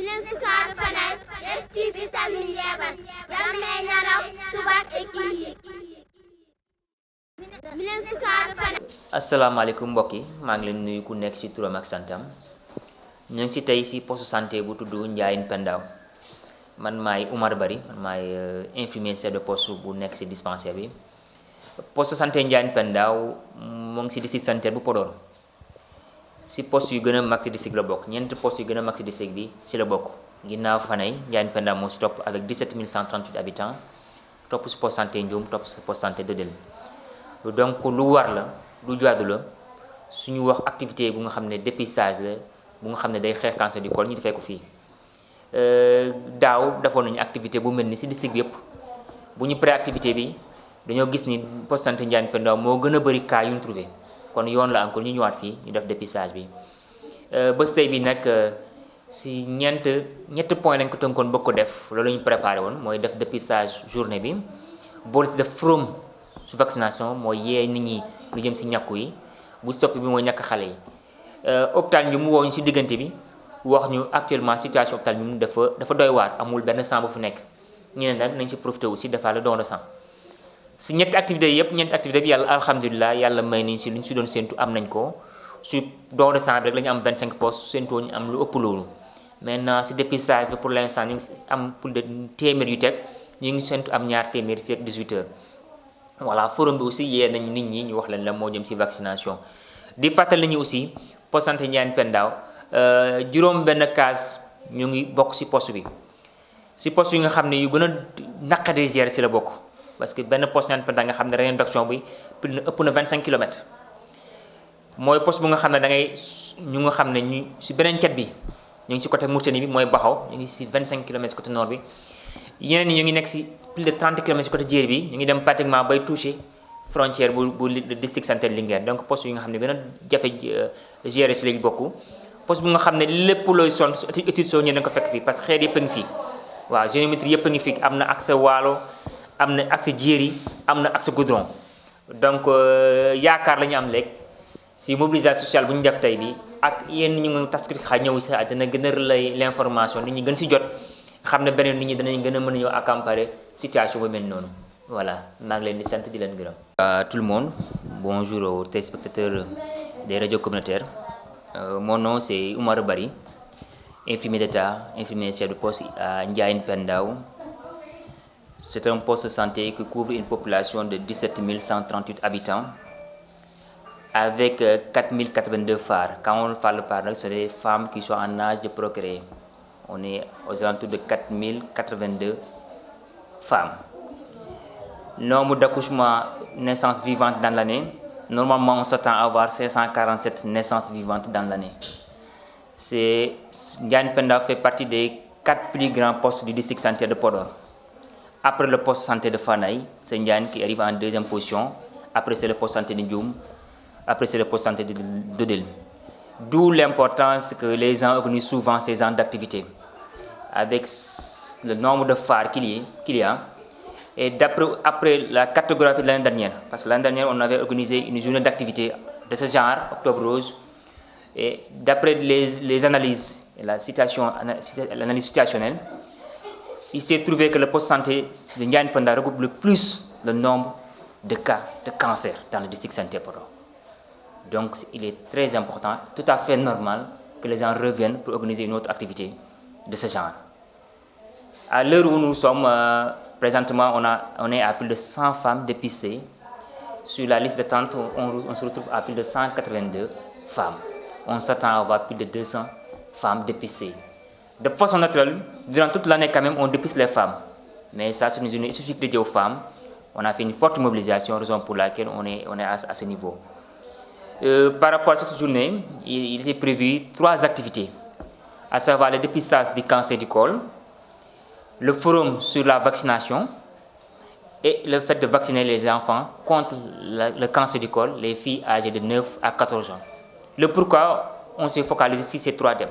bilen sukaɓe fanay ƴeftiɓe tamin yeɓan jamme ñaraw subak e kihi bilen sukaɓe fanay. asalaamaaleykum mbokk yi maa ngi leen nuyu ku nekk ci turam ak santam ñu ngi ci tey ci poste santé bu tudd Ndiayène Pendaw man maay Oumar Bari man maay infirmier chef de poste bu nekk ci dispensaire bi poste santé Ndiayène Pendaw moo ngi ci district sanitaire bu Podor ci poste yu gën a mag ci district la bokk ñeenti poste yu gën a mag ci district bi ci la bokk ginnaaw Fanay Ndiayène Pendaw moo ci topp avec 17 138 habitants topp ci poste santé Ndioum topp ci poste santé Dodel donc lu war la lu jaadu la suñu wax activité bu nga xam ne dépistage la bu nga xam ne day xeex cancer du col ñu defee ko fii daaw defoon nañu activité bu mel ni ci district bi yëpp bu ñu pré activité bi dañoo gis ni poste santé Ndiayène Pendaw moo gën a bëri cas yu ñu trouvé kon yoon la encore ñu ñëwaat fii ñu def dépistage bi bés tey bi nag ci ñett point lañ ko tënkoon bëgg ko def loolu la ñu préparé woon mooy def dépistage journée bi boole ci def forum su vaccination mooy yee nit ñi lu jëm ci ñàkku yi bu topp bi mooy ñàkk xale yi hôpital ñu mu woo ñu ci diggante bi wax ñu actuellement situation hôpital bi dafa doy waar amul benn sang bu fu nekk ñeneen nag nañ ci profité aussi defaa le don de sang ci ñetti activités yëpp ñeenti activité bi yàlla alhamdulilah yàlla may nañ ci lu ñu ci doon séntu am nañ ko su don de sang bi rek la ñu am 25 postes séntoo ñu am lu ëpp loolu maintenant ci dépistage bi pour l'instant ñu ngi am plus de téeméer yu teg ñu ngi séntu am ñaar téeméer fii ak 18 heures voilà forum bi aussi yee nañ nit ñi ñu wax leen la moo jëm ci vaccination di fàttali nañu aussi poste santé Ndiayène Pendaw juróom benn case ñu ngi bokk ci poste bi ci poste yi nga xam ne yu gën a naqadee gérer ci la bokk parce que benn poste Ndiayène Pendaw nga xam ne réinduction bi ëpp na 25 kilomètres mooy poste bu nga xam ne da ngay ñu nga xam ne ñu ci beneen cet bi ñu ngi ci côté Mauritanie bi mooy Baxaw ñu ngi ci 25 kilomètres côté nord bi yeneen ñi ñu ngi nekk ci plus de 30 kilomètres côté Djéry bi ñu ngi dem pratiquement bay toucher frontière bu district sanitaire Linguère donc poste yi nga xam ne gën a jafe gérer ci léegi bokk poste bu nga xam ne lépp looy son étude soo ñëwee da nga ko fekk fii parce que xeet yëpp a ngi fii waaw géométrie yëpp a ngi fii am na accès Waalo am na accès Djéry am na accès Goudron donc yaakaar la ñu am léegi ci mobilisation sociale bu ñu def tey bi ak yéen ñu ngi taskati xa ñëw ci dina gën a relayer l'information nit ñi gën ci jot xam ne beneen nit ñi danañ gën a mën a ñëw accaparer situation bu mel noonu voilà maa ngi leen di sant di leen gërëm. Tout le monde bonjour aux téléspectateurs des radios communautaires mon nom c'est Oumar Bari infirmier d'État infirmier chef de poste à Ndiayène Pendaw. C'est un poste de santé qui couvre une population de 17 138 habitants avec 4082 phares. Quand on parle de phares, c'est des femmes qui sont en âge de procréer. On est aux alentours de 4082 femmes. Nombre d'accouchements, naissances vivantes dans l'année. Normalement, on s'attend à avoir 547 naissances vivantes dans l'année. Ndiayène Pendaw fait partie des 4 plus grands postes du district sanitaire de Podor. Après le poste santé de Fanay, c'est Ndiayène qui arrive en deuxième position. Après, c'est le poste santé de Ndioum. Après, c'est le poste santé de Dodel. D'où l'importance que les gens organisent souvent ces genres d'activités. Avec le nombre de phares qu'il y a. Et après la cartographie de l'année dernière, parce que l'année dernière, on avait organisé une journée d'activité de ce genre, Octobre Rose. Et d'après les analyses, et l'analyse situationnelle, il s'est trouvé que le poste santé de Ndiayène Pendaw regroupe le plus le nombre de cas de cancer dans le district sanitaire Podor. Donc il est très important, tout à fait normal que les gens reviennent pour organiser une autre activité de ce genre. À l'heure où nous sommes, présentement on est à plus de 100 femmes dépistées. Sur la liste d'attente, on se retrouve à plus de 182 femmes. On s'attend à avoir plus de 200 femmes dépistées. De façon naturelle, durant toute l'année quand même, on dépiste les femmes. Mais ça, c'est une journée spécifique dédiée aux femmes. On a fait une forte mobilisation, raison pour laquelle on est à ce niveau. Par rapport à cette journée, il est prévu 3 activités, à savoir le dépistage du cancer du col, le forum sur la vaccination et le fait de vacciner les enfants contre le cancer du col, les filles âgées de 9 à 14 ans. Le pourquoi on s'est focalisé sur ces 3 thèmes.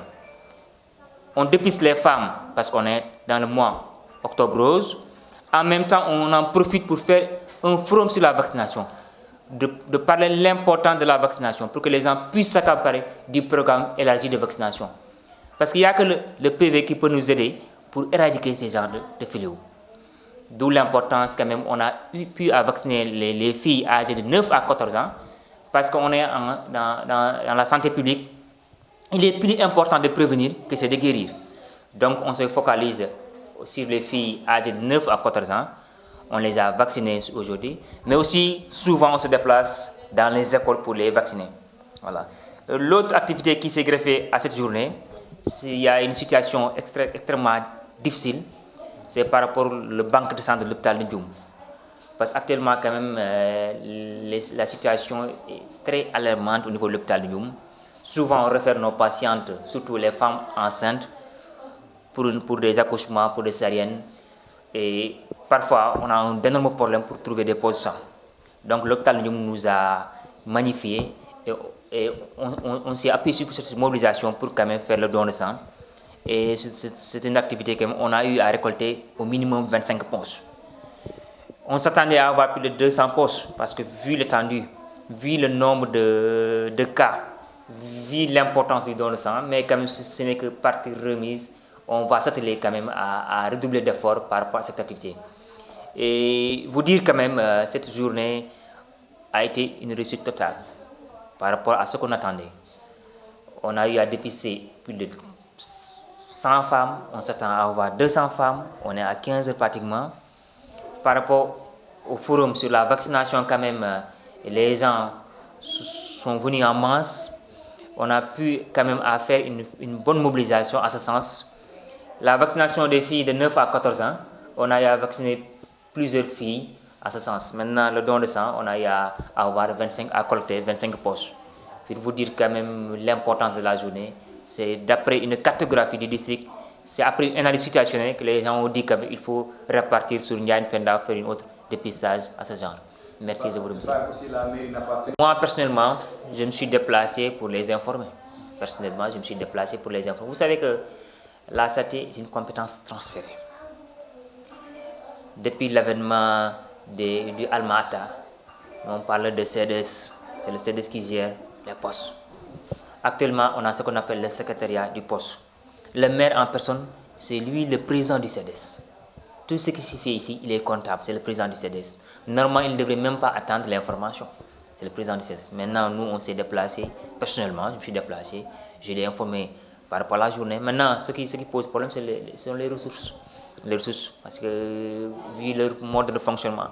On dépiste les femmes parce qu'on est dans le mois Octobre Rose. En même temps, on en profite pour faire un forum sur la vaccination, de parler de l'importance de la vaccination pour que les gens puissent s'accaparer du programme élargi de vaccination. Parce qu'il n'y a que le PV qui peut nous aider pour éradiquer ces genres de fléaux. D'où l'importance quand même, on a pu vacciner les filles âgées de 9 à 14 ans, parce qu'on est dans la santé publique. Il est plus important de prévenir que c'est de guérir. Donc on se focalise sur les filles âgées de 9 à 14 ans. On les a vaccinées aujourd'hui. Mais aussi, souvent, on se déplace dans les écoles pour les vacciner. Voilà. L'autre activité qui s'est greffée à cette journée, il y a une situation extrêmement difficile. C'est par rapport au banque de sang de l'hôpital de Ndioum. Parce qu'actuellement, quand même, la situation est très alarmante au niveau de l'hôpital de Ndioum. Souvent, on réfère nos patientes, surtout les femmes enceintes, pour des accouchements, pour des césariennes. Et parfois, on a d'énormes problèmes pour trouver des postes de sang. Donc, l'hôpital de Ndioum nous a magnifié et on s'est appuyé sur cette mobilisation pour quand même faire le don de sang. Et c'est une activité qu'on a eu à récolter au minimum 25 postes. On s'attendait à avoir plus de 200 postes parce que vu l'étendue, vu le nombre de cas, vu l'importance du don de sang, mais quand même ce n'est que partie remise, on va s'atteler quand même à redoubler d'efforts par rapport à cette activité. Et vous dire quand même, cette journée a été une réussite totale par rapport à ce qu'on attendait. On a eu à dépister plus de 100 femmes, on s'attend à avoir 200 femmes, on est à 15 pratiquement. Par rapport au forum sur la vaccination quand même, les gens sont venus en masse. On a pu quand même faire une bonne mobilisation à ce sens. La vaccination des filles de 9 à 14 ans, on a eu à vacciner plusieurs filles à ce sens. Maintenant, le don de sang, on a eu à collecter 25 postes. Pour vous dire quand même l'importance de la journée, c'est d'après une cartographie du district, c'est après une analyse situationnelle que les gens ont dit qu'il faut repartir sur Ndiaye Penda, faire une autre dépistage à ce genre. Merci, je vous remercie. Moi, personnellement, je me suis déplacé pour les informer. Vous savez que la santé est une compétence transférée. Depuis l'avènement du Alma-Ata, on parle de CDS, c'est le CDS qui gère les postes. Actuellement, on a ce qu'on appelle le secrétariat du poste. Le maire en personne, c'est lui le président du CDS. Tout ce qui se fait ici, il est comptable, c'est le président du CDS. Normalement, il ne devrait même pas attendre l'information. C'est le président du CDS. Maintenant, nous, on s'est déplacé, personnellement, je me suis déplacé, je l'ai informé par rapport à la journée. Maintenant, ce qui pose problème, ce sont les ressources. Les ressources, parce que vu leur mode de fonctionnement,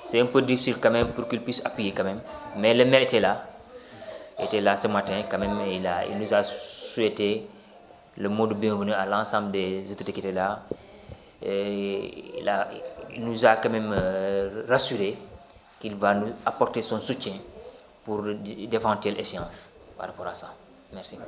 c'est un peu difficile quand même pour qu'ils puissent appuyer quand même. Mais le maire était là ce matin quand même, il nous a souhaité le mot de bienvenue à l'ensemble des autorités qui étaient là. Et il nous a quand même rassuré qu'il va nous apporter son soutien pour d'éventuelles échéances par rapport à ça. Merci.